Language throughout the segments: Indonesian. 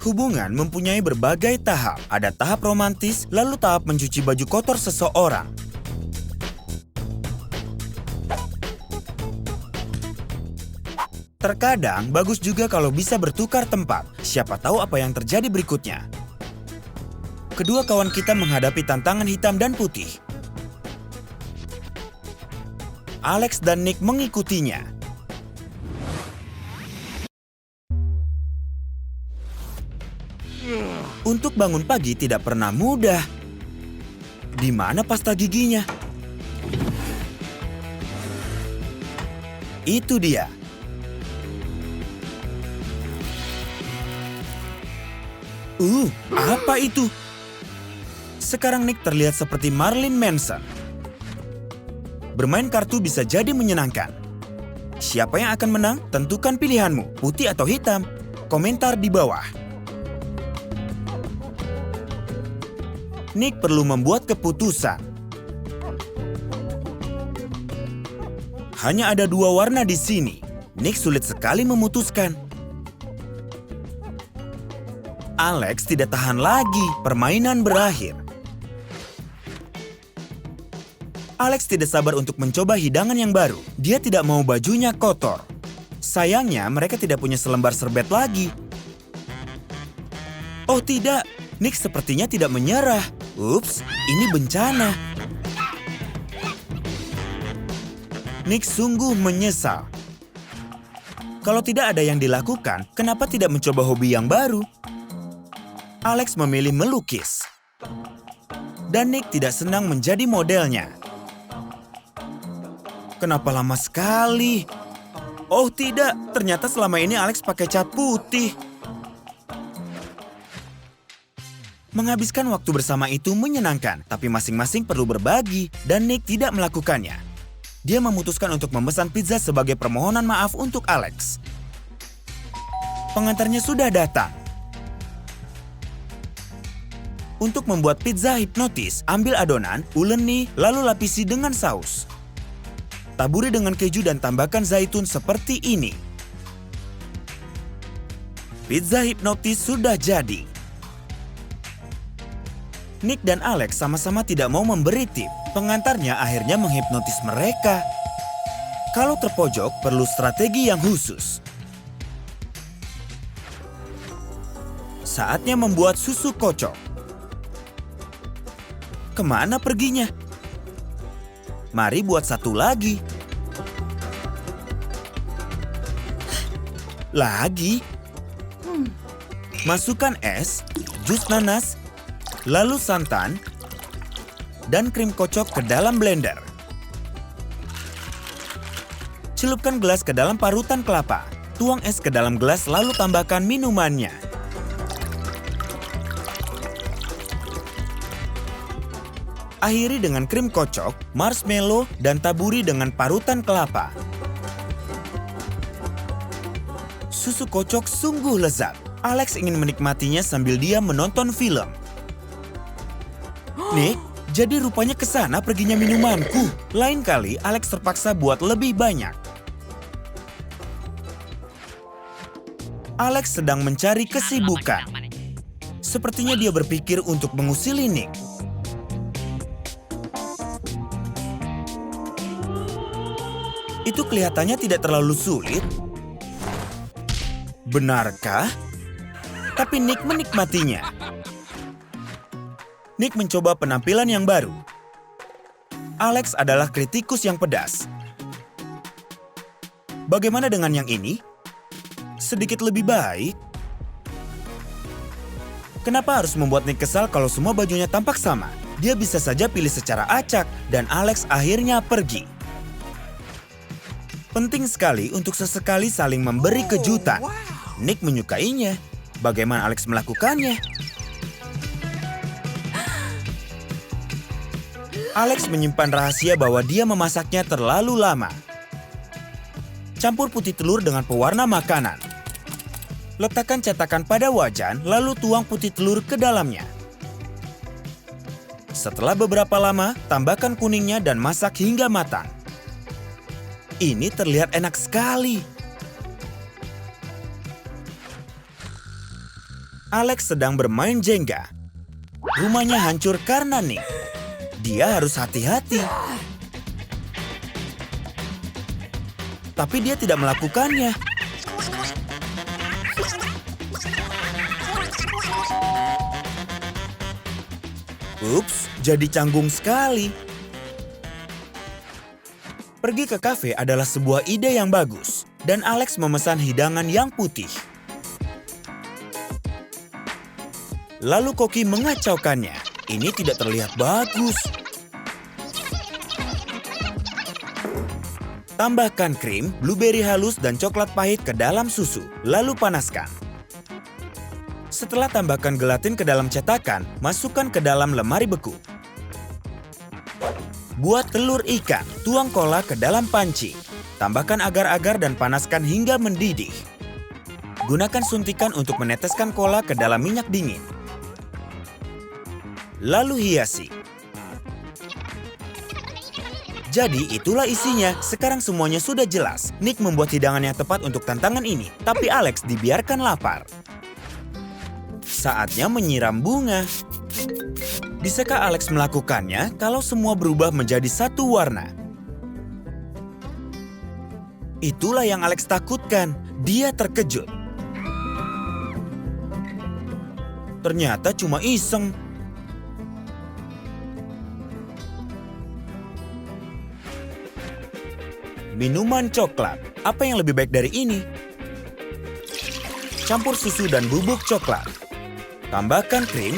Hubungan mempunyai berbagai tahap. Ada tahap romantis, lalu tahap mencuci baju kotor seseorang. Terkadang bagus juga kalau bisa bertukar tempat. Siapa tahu apa yang terjadi berikutnya. Kedua kawan kita menghadapi tantangan hitam dan putih. Alex dan Nick mengikutinya. Untuk bangun pagi tidak pernah mudah. Di mana pasta giginya? Itu dia. Apa itu? Sekarang Nick terlihat seperti Marilyn Manson. Bermain kartu bisa jadi menyenangkan. Siapa yang akan menang? Tentukan pilihanmu, putih atau hitam. Komentar di bawah. Nick perlu membuat keputusan. Hanya ada 2 warna di sini. Nick sulit sekali memutuskan. Alex tidak tahan lagi. Permainan berakhir. Alex tidak sabar untuk mencoba hidangan yang baru. Dia tidak mau bajunya kotor. Sayangnya mereka tidak punya selembar serbet lagi. Oh tidak, Nick sepertinya tidak menyerah. Ups, ini bencana. Nick sungguh menyesal. Kalau tidak ada yang dilakukan, kenapa tidak mencoba hobi yang baru? Alex memilih melukis. Dan Nick tidak senang menjadi modelnya. Kenapa lama sekali? Oh tidak, ternyata selama ini Alex pakai cat putih. Menghabiskan waktu bersama itu menyenangkan, tapi masing-masing perlu berbagi dan Nick tidak melakukannya. Dia memutuskan untuk memesan pizza sebagai permohonan maaf untuk Alex. Pengantarnya sudah datang. Untuk membuat pizza hipnotis, ambil adonan, uleni, lalu lapisi dengan saus. Taburi dengan keju dan tambahkan zaitun seperti ini. Pizza hipnotis sudah jadi. Nick dan Alex sama-sama tidak mau memberi tip. Pengantarnya akhirnya menghipnotis mereka. Kalau terpojok, perlu strategi yang khusus. Saatnya membuat susu kocok. Kemana perginya? Mari buat satu lagi. Lagi? Masukkan es, jus nanas, lalu santan, dan krim kocok ke dalam blender. Celupkan gelas ke dalam parutan kelapa. Tuang es ke dalam gelas lalu tambahkan minumannya. Akhiri dengan krim kocok, marshmallow, dan taburi dengan parutan kelapa. Susu kocok sungguh lezat. Alex ingin menikmatinya sambil dia menonton film. Nick, jadi rupanya ke sana perginya minumanku. Lain kali, Alex terpaksa buat lebih banyak. Alex sedang mencari kesibukan. Sepertinya dia berpikir untuk mengusili Nick. Itu kelihatannya tidak terlalu sulit. Benarkah? Tapi Nick menikmatinya. Nick mencoba penampilan yang baru. Alex adalah kritikus yang pedas. Bagaimana dengan yang ini? Sedikit lebih baik. Kenapa harus membuat Nick kesal kalau semua bajunya tampak sama? Dia bisa saja pilih secara acak dan Alex akhirnya pergi. Penting sekali untuk sesekali saling memberi kejutan. Nick menyukainya. Bagaimana Alex melakukannya? Alex menyimpan rahasia bahwa dia memasaknya terlalu lama. Campur putih telur dengan pewarna makanan. Letakkan cetakan pada wajan, lalu tuang putih telur ke dalamnya. Setelah beberapa lama, tambahkan kuningnya dan masak hingga matang. Ini terlihat enak sekali. Alex sedang bermain Jenga. Rumahnya hancur karena Nick. Dia harus hati-hati. Tapi dia tidak melakukannya. Ups, jadi canggung sekali. Pergi ke kafe adalah sebuah ide yang bagus, dan Alex memesan hidangan yang putih. Lalu Koki mengacaukannya. Ini tidak terlihat bagus. Tambahkan krim, blueberry halus, dan coklat pahit ke dalam susu, lalu panaskan. Setelah tambahkan gelatin ke dalam cetakan, masukkan ke dalam lemari beku. Buat telur ikan, tuang cola ke dalam panci. Tambahkan agar-agar dan panaskan hingga mendidih. Gunakan suntikan untuk meneteskan cola ke dalam minyak dingin. Lalu hiasi. Jadi itulah isinya. Sekarang semuanya sudah jelas. Nick membuat hidangan yang tepat untuk tantangan ini, tapi Alex dibiarkan lapar. Saatnya menyiram bunga. Bisakah Alex melakukannya kalau semua berubah menjadi satu warna? Itulah yang Alex takutkan. Dia terkejut. Ternyata cuma iseng. Minuman coklat. Apa yang lebih baik dari ini? Campur susu dan bubuk coklat. Tambahkan krim,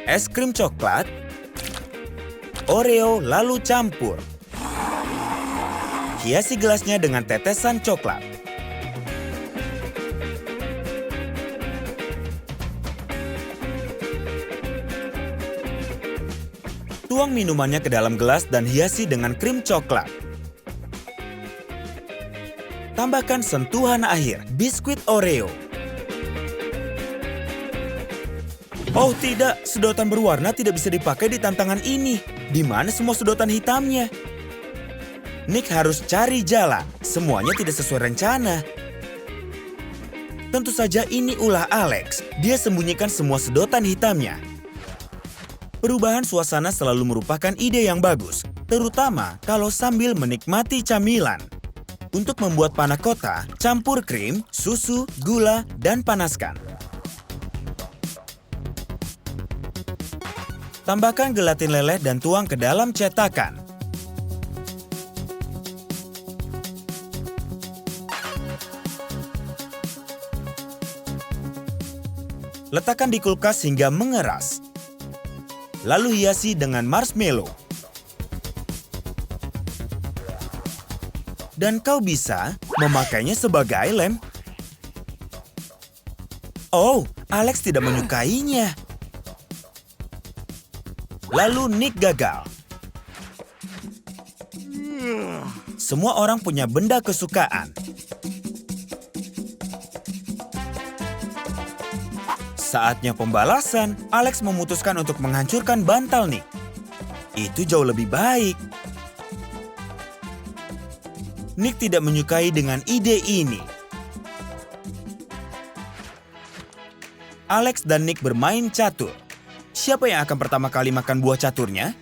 es krim coklat, Oreo, lalu campur. Hiasi gelasnya dengan tetesan coklat. Tuang minumannya ke dalam gelas dan hiasi dengan krim coklat. Tambahkan sentuhan akhir, biskuit Oreo. Oh tidak, sedotan berwarna tidak bisa dipakai di tantangan ini. Di mana semua sedotan hitamnya? Nick harus cari jalan. Semuanya tidak sesuai rencana. Tentu saja ini ulah Alex. Dia sembunyikan semua sedotan hitamnya. Perubahan suasana selalu merupakan ide yang bagus, terutama kalau sambil menikmati camilan. Untuk membuat panna cotta, campur krim, susu, gula, dan panaskan. Tambahkan gelatin leleh dan tuang ke dalam cetakan. Letakkan di kulkas hingga mengeras. Lalu hiasi dengan marshmallow. Dan kau bisa memakainya sebagai lem. Oh, Alex tidak menyukainya. Lalu Nick gagal. Semua orang punya benda kesukaan. Saatnya pembalasan, Alex memutuskan untuk menghancurkan bantal Nick. Itu jauh lebih baik. Nick tidak menyukai dengan ide ini. Alex dan Nick bermain catur. Siapa yang akan pertama kali makan buah caturnya?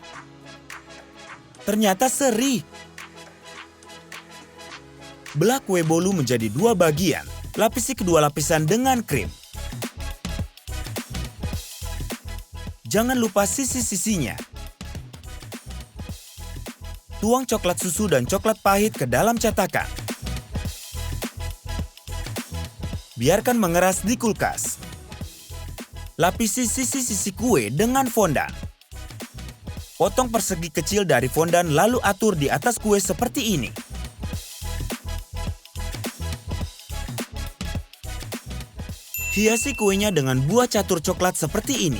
Ternyata Seri. Belah kue bolu menjadi 2 bagian. Lapisi kedua lapisan dengan krim. Jangan lupa sisi-sisinya. Tuang coklat susu dan coklat pahit ke dalam cetakan. Biarkan mengeras di kulkas. Lapisi sisi-sisi kue dengan fondan. Potong persegi kecil dari fondan lalu atur di atas kue seperti ini. Hiasi kuenya dengan buah catur coklat seperti ini.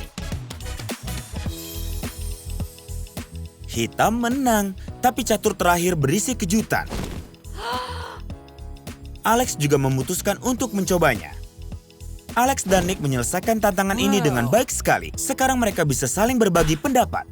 Hitam menang, tapi catur terakhir berisi kejutan. Alex juga memutuskan untuk mencobanya. Alex dan Nick menyelesaikan tantangan ini dengan baik sekali. Sekarang mereka bisa saling berbagi pendapat.